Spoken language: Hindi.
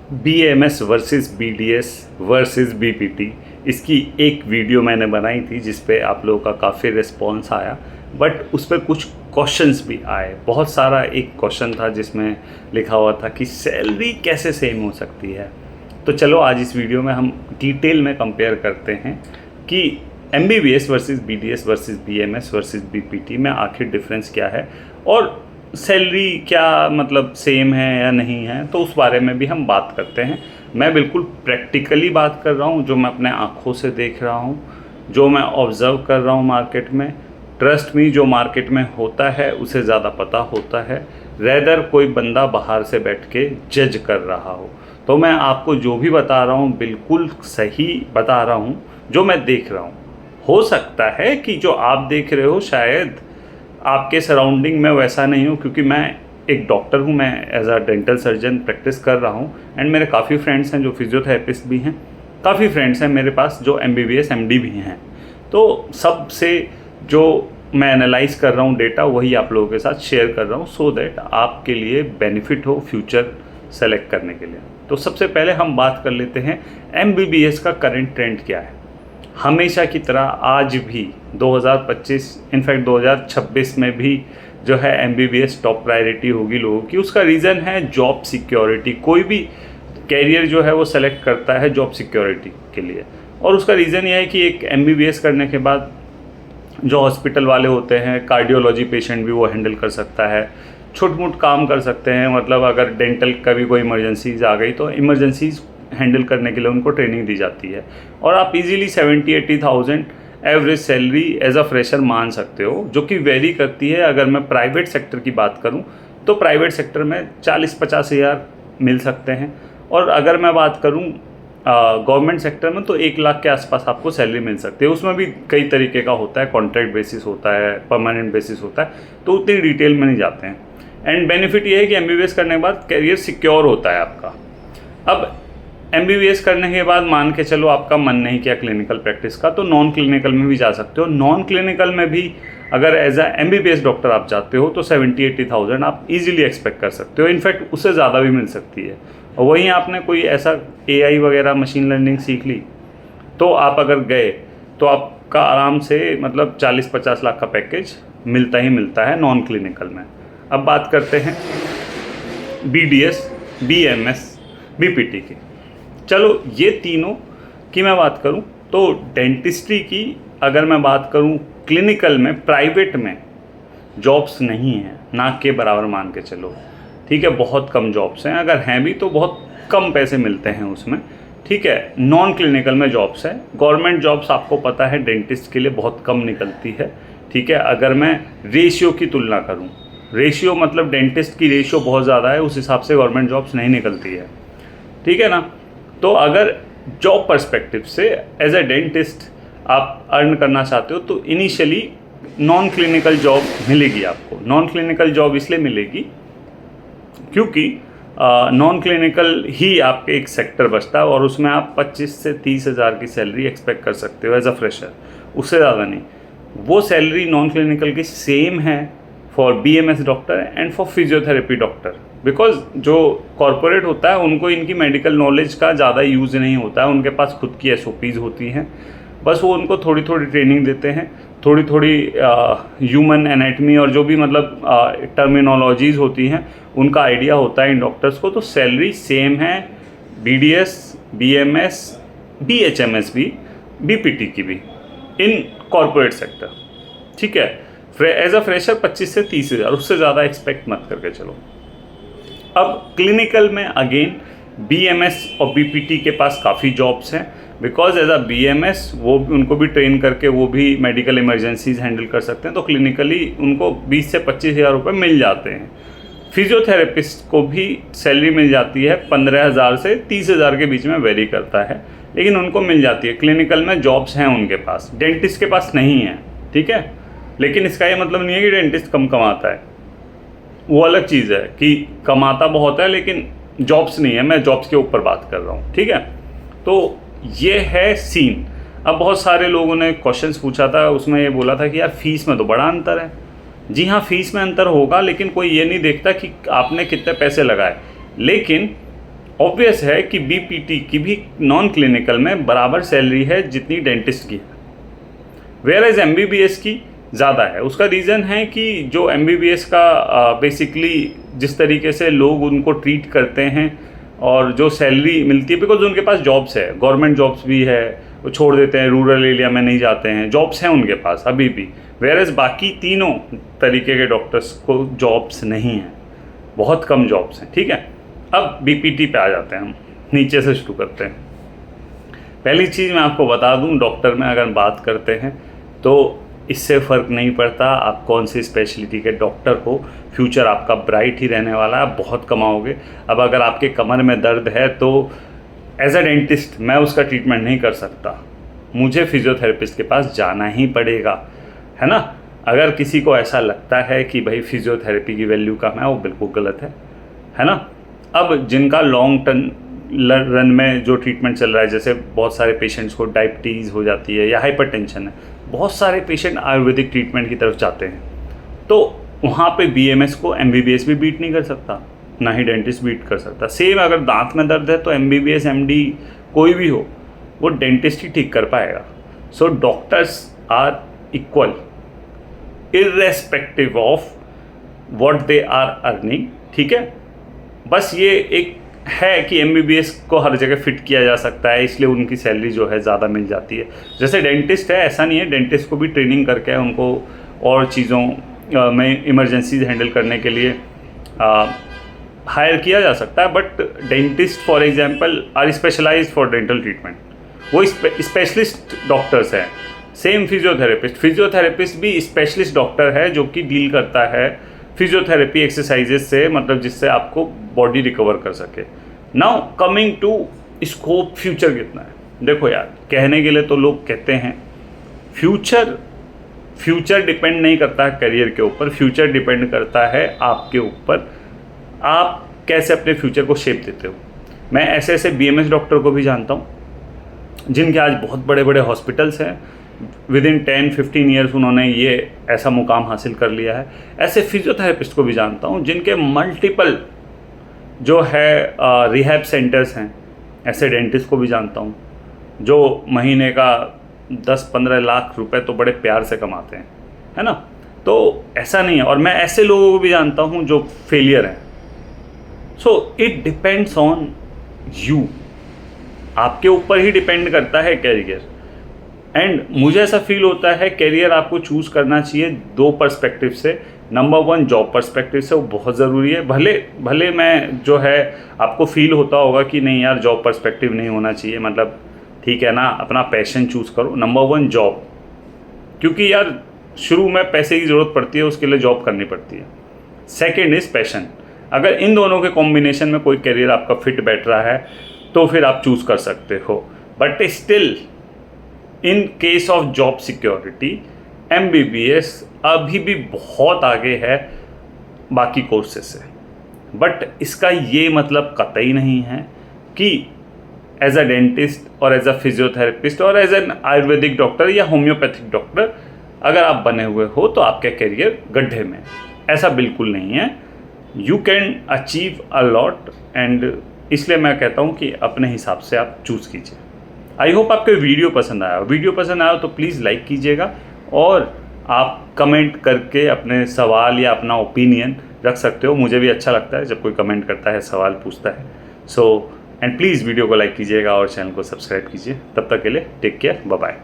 BAMS versus BDS versus BPT, इसकी एक वीडियो मैंने बनाई थी जिस पे आप लोगों का काफ़ी रिस्पॉन्स आया, बट उस पर कुछ क्वेश्चंस भी आए। बहुत सारा एक क्वेश्चन था जिसमें लिखा हुआ था कि सैलरी कैसे सेम हो सकती है। तो चलो आज इस वीडियो में हम डिटेल में कंपेयर करते हैं कि MBBS versus BDS versus BMS versus BPT में आखिर डिफरेंस क्या है और सैलरी क्या मतलब सेम है या नहीं है, तो उस बारे में भी हम बात करते हैं। मैं बिल्कुल प्रैक्टिकली बात कर रहा हूँ, जो मैं अपने आँखों से देख रहा हूँ, जो मैं ऑब्ज़र्व कर रहा हूँ मार्केट में। ट्रस्ट मी, जो मार्केट में होता है उसे ज़्यादा पता होता है, रेदर कोई बंदा बाहर से बैठ के जज कर रहा हो। तो मैं आपको जो भी बता रहा हूँ बिल्कुल सही बता रहा हूँ, जो मैं देख रहा हूँ। हो सकता है कि जो आप देख रहे हो शायद आपके सराउंडिंग में वैसा नहीं हो, क्योंकि मैं एक डॉक्टर हूँ, मैं as a dental surgeon practice कर रहा हूँ एंड मेरे काफ़ी फ्रेंड्स हैं जो फिजियोथेरेपिस्ट भी हैं, काफ़ी फ्रेंड्स हैं मेरे पास जो MBBS MD भी हैं। तो सबसे जो मैं एनालाइज कर रहा हूँ डेटा वही आप लोगों के साथ शेयर कर रहा हूँ, सो दैट आपके लिए बेनिफिट हो फ्यूचर सेलेक्ट करने के लिए। तो सबसे पहले हम बात कर लेते हैं MBBS का करंट ट्रेंड क्या है। हमेशा की तरह आज भी 2025 इनफैक्ट 2026 में भी जो है MBBS टॉप प्रायोरिटी होगी लोगों की। उसका रीज़न है जॉब सिक्योरिटी। कोई भी कैरियर जो है वो सेलेक्ट करता है जॉब सिक्योरिटी के लिए, और उसका रीज़न ये है कि एक MBBS करने के बाद जो हॉस्पिटल वाले होते हैं, कार्डियोलॉजी पेशेंट भी वो हैंडल कर सकता है, छोट मोट काम कर सकते हैं। मतलब अगर डेंटल का भी कोई इमरजेंसीज आ गई तो इमरजेंसीज हैंडल करने के लिए उनको ट्रेनिंग दी जाती है, और आप easily 70-80,000 average salary as a fresher मान सकते हो, जो कि वेरी करती है। अगर मैं प्राइवेट सेक्टर की बात करूं तो प्राइवेट सेक्टर में 40-50 हज़ार मिल सकते हैं, और अगर मैं बात करूं गवर्नमेंट सेक्टर में तो 1 लाख के आसपास आपको सैलरी मिल सकती है। उसमें भी कई तरीके का होता है, कॉन्ट्रैक्ट बेसिस होता है, परमानेंट बेसिस होता है, तो उतनी डिटेल में नहीं जाते हैं। एंड बेनिफिट ये है कि MBBS करने के बाद करियर सिक्योर होता है आपका। अब MBBS करने के बाद मान के चलो आपका मन नहीं किया क्लिनिकल प्रैक्टिस का, तो नॉन क्लिनिकल में भी जा सकते हो। नॉन क्लिनिकल में भी अगर एज अ MBBS डॉक्टर आप जाते हो तो 70-80,000 आप इजीली एक्सपेक्ट कर सकते हो। इनफैक्ट उससे ज़्यादा भी मिल सकती है। और वहीं आपने कोई ऐसा AI वगैरह मशीन लर्निंग सीख ली तो आप अगर गए तो आपका आराम से मतलब 40-50 लाख का पैकेज मिलता ही मिलता है नॉन क्लिनिकल में। अब बात करते हैं BDS, BMS, BPT की। चलो ये तीनों की मैं बात करूं तो डेंटिस्ट्री की अगर मैं बात करूं क्लिनिकल में प्राइवेट में जॉब्स नहीं हैं, ना के बराबर मान के चलो, ठीक है। बहुत कम जॉब्स हैं, अगर हैं भी तो बहुत कम पैसे मिलते हैं उसमें, ठीक है। नॉन क्लिनिकल में जॉब्स हैं। गवर्नमेंट जॉब्स आपको पता है डेंटिस्ट के लिए बहुत कम निकलती है, ठीक है। अगर मैं रेशियो की तुलना करूं, रेशियो मतलब डेंटिस्ट की रेशियो बहुत ज़्यादा है, उस हिसाब से गवर्नमेंट जॉब्स नहीं निकलती है, ठीक है ना। तो अगर जॉब पर्सपेक्टिव से एज ए डेंटिस्ट आप अर्न करना चाहते हो तो इनिशियली नॉन क्लिनिकल जॉब मिलेगी आपको। नॉन क्लिनिकल जॉब इसलिए मिलेगी क्योंकि नॉन क्लिनिकल ही आपके एक सेक्टर बचता है, और उसमें आप 25 से 30 हज़ार की सैलरी एक्सपेक्ट कर सकते हो एज अ फ्रेशर, उससे ज़्यादा नहीं। वो सैलरी नॉन क्लिनिकल की सेम है for BMS doctor and for physiotherapy doctor, because जो कॉरपोरेट होता है उनको इनकी मेडिकल नॉलेज का ज़्यादा यूज़ नहीं होता है। उनके पास खुद की SOPs होती हैं, बस वो उनको थोड़ी थोड़ी ट्रेनिंग देते हैं, थोड़ी थोड़ी ह्यूमन एनाटमी और जो भी मतलब टर्मिनोलॉजीज़ होती हैं उनका आइडिया होता है इन डॉक्टर्स को। तो सैलरी सेम है BDS, BMS, BHMS भी, BPT की भी इन कॉरपोरेट सेक्टर, ठीक है। एज अ फ्रेशर 25 से 30 हज़ार, उससे ज़्यादा एक्सपेक्ट मत करके चलो। अब क्लिनिकल में अगेन BMS और BPT के पास काफ़ी जॉब्स हैं, बिकॉज एज अ BMS वो उनको भी ट्रेन करके वो भी मेडिकल इमरजेंसीज हैंडल कर सकते हैं, तो क्लिनिकली उनको 20 से 25 हज़ार रुपये मिल जाते हैं। फिजियोथेरेपिस्ट को भी सैलरी मिल जाती है 15,000 से 30,000 के बीच में, वेरी करता है, लेकिन उनको मिल जाती है। क्लिनिकल में जॉब्स हैं उनके पास, डेंटिस्ट के पास नहीं है, ठीक है। लेकिन इसका ये मतलब नहीं है कि डेंटिस्ट कम कमाता है, वो अलग चीज़ है कि कमाता बहुत है लेकिन जॉब्स नहीं है। मैं जॉब्स के ऊपर बात कर रहा हूँ, ठीक है। तो ये है सीन। अब बहुत सारे लोगों ने क्वेश्चंस पूछा था, उसमें ये बोला था कि यार फीस में तो बड़ा अंतर है। जी हाँ, फीस में अंतर होगा, लेकिन कोई ये नहीं देखता कि आपने कितने पैसे लगाए। लेकिन ऑब्वियस है कि बीपीटी की भी नॉन क्लिनिकल में बराबर सैलरी है जितनी डेंटिस्ट की है, वेयर एज एमबीबीएस की ज़्यादा है। उसका रीज़न है कि जो एमबीबीएस का बेसिकली जिस तरीके से लोग उनको ट्रीट करते हैं और जो सैलरी मिलती है, बिकॉज उनके पास जॉब्स है, गवर्नमेंट जॉब्स भी है, वो छोड़ देते हैं, रूरल एरिया में नहीं जाते हैं, जॉब्स हैं उनके पास अभी भी, वेयर एज बाकी तीनों तरीके के डॉक्टर्स को जॉब्स नहीं हैं, बहुत कम जॉब्स हैं। ठीक है, अब बीपीटी पे आ जाते हैं, हम नीचे से शुरू करते हैं। पहली चीज़ मैं आपको बता दूं, डॉक्टर में अगर बात करते हैं तो इससे फ़र्क नहीं पड़ता आप कौन सी स्पेशलिटी के डॉक्टर हो, फ्यूचर आपका ब्राइट ही रहने वाला है, आप बहुत कमाओगे। अब अगर आपके कमर में दर्द है तो एज अ डेंटिस्ट मैं उसका ट्रीटमेंट नहीं कर सकता, मुझे फिजियोथेरेपिस्ट के पास जाना ही पड़ेगा, है ना। अगर किसी को ऐसा लगता है कि भाई फिजियोथेरेपी की वैल्यू कम है, वो बिल्कुल गलत है ना। अब जिनका लॉन्ग टर्म रन में जो ट्रीटमेंट चल रहा है, जैसे बहुत सारे पेशेंट्स को डायबिटीज़ हो जाती है या हाइपरटेंशन है, बहुत सारे पेशेंट आयुर्वेदिक ट्रीटमेंट की तरफ जाते हैं, तो वहाँ पे बीएमएस को एमबीबीएस भी बीट नहीं कर सकता, ना ही डेंटिस्ट बीट कर सकता। सेम अगर दांत में दर्द है तो एमबीबीएस एमडी कोई भी हो, वो डेंटिस्ट ही ठीक कर पाएगा। So doctors are equal irrespective of what they are earning. ठीक है, बस ये एक है कि एमबीबीएस को हर जगह फिट किया जा सकता है, इसलिए उनकी सैलरी जो है ज़्यादा मिल जाती है। जैसे डेंटिस्ट है, ऐसा नहीं है, डेंटिस्ट को भी ट्रेनिंग करके उनको और चीज़ों में इमरजेंसीज हैंडल करने के लिए हायर किया जा सकता है। But dentist for example are specialized for dental treatment, वो स्पेशलिस्ट डॉक्टर्स हैं। सेम फिजियोथेरेपिस्ट भी स्पेशलिस्ट डॉक्टर है जो कि डील करता है फिजियोथेरेपी एक्सरसाइजेस से, मतलब जिससे आपको बॉडी रिकवर कर सके। Now coming to scope, future कितना है। देखो यार, कहने के लिए तो लोग कहते हैं फ्यूचर डिपेंड नहीं करता है करियर के ऊपर, फ्यूचर डिपेंड करता है आपके ऊपर, आप कैसे अपने फ्यूचर को शेप देते हो। मैं ऐसे ऐसे बीएमएस डॉक्टर को भी जानता हूँ जिनके आज बहुत बड़े बड़े हॉस्पिटल्स हैं, विद इन 10-15 ईयर्स उन्होंने ये ऐसा मुकाम हासिल कर लिया है। ऐसे फिजियोथेरेपिस्ट को भी जानता हूँ जिनके मल्टीपल जो है रिहैब सेंटर्स हैं। ऐसे डेंटिस्ट को भी जानता हूँ जो महीने का 10-15 लाख रुपए तो बड़े प्यार से कमाते हैं, है ना। तो ऐसा नहीं है, और मैं ऐसे लोगों को भी जानता हूँ जो फेलियर हैं। So it depends on you, आपके ऊपर ही डिपेंड करता है कैरियर। एंड मुझे ऐसा फील होता है कैरियर आपको चूज़ करना चाहिए दो पर्सपेक्टिव से। नंबर 1 जॉब पर्सपेक्टिव से, वो बहुत ज़रूरी है। भले मैं जो है आपको फील होता होगा कि नहीं यार जॉब पर्सपेक्टिव नहीं होना चाहिए, मतलब ठीक है ना, अपना पैशन चूज़ करो। नंबर 1 जॉब, क्योंकि यार शुरू में पैसे की ज़रूरत पड़ती है, उसके लिए जॉब करनी पड़ती है। Second is passion. अगर इन दोनों के कॉम्बिनेशन में कोई करियर आपका फिट बैठ रहा है तो फिर आप चूज़ कर सकते हो। But still in case of job security MBBS अभी भी बहुत आगे है बाकी कोर्सेज से। बट इसका ये मतलब कतई नहीं है कि एज अ डेंटिस्ट और एज अ फिजियोथेरेपिस्ट और एज एन आयुर्वेदिक डॉक्टर या होम्योपैथिक डॉक्टर अगर आप बने हुए हो तो आपका करियर गड्ढे में, ऐसा बिल्कुल नहीं है। You can achieve a lot, and इसलिए मैं कहता हूँ कि अपने हिसाब से आप चूज़ कीजिए। आई होप आपको वीडियो पसंद आया। वीडियो पसंद आया तो प्लीज़ लाइक कीजिएगा, और आप कमेंट करके अपने सवाल या अपना ओपिनियन रख सकते हो। मुझे भी अच्छा लगता है जब कोई कमेंट करता है, सवाल पूछता है। सो एंड प्लीज़ वीडियो को लाइक कीजिएगा और चैनल को सब्सक्राइब कीजिए। तब तक के लिए टेक केयर, बाय बाय।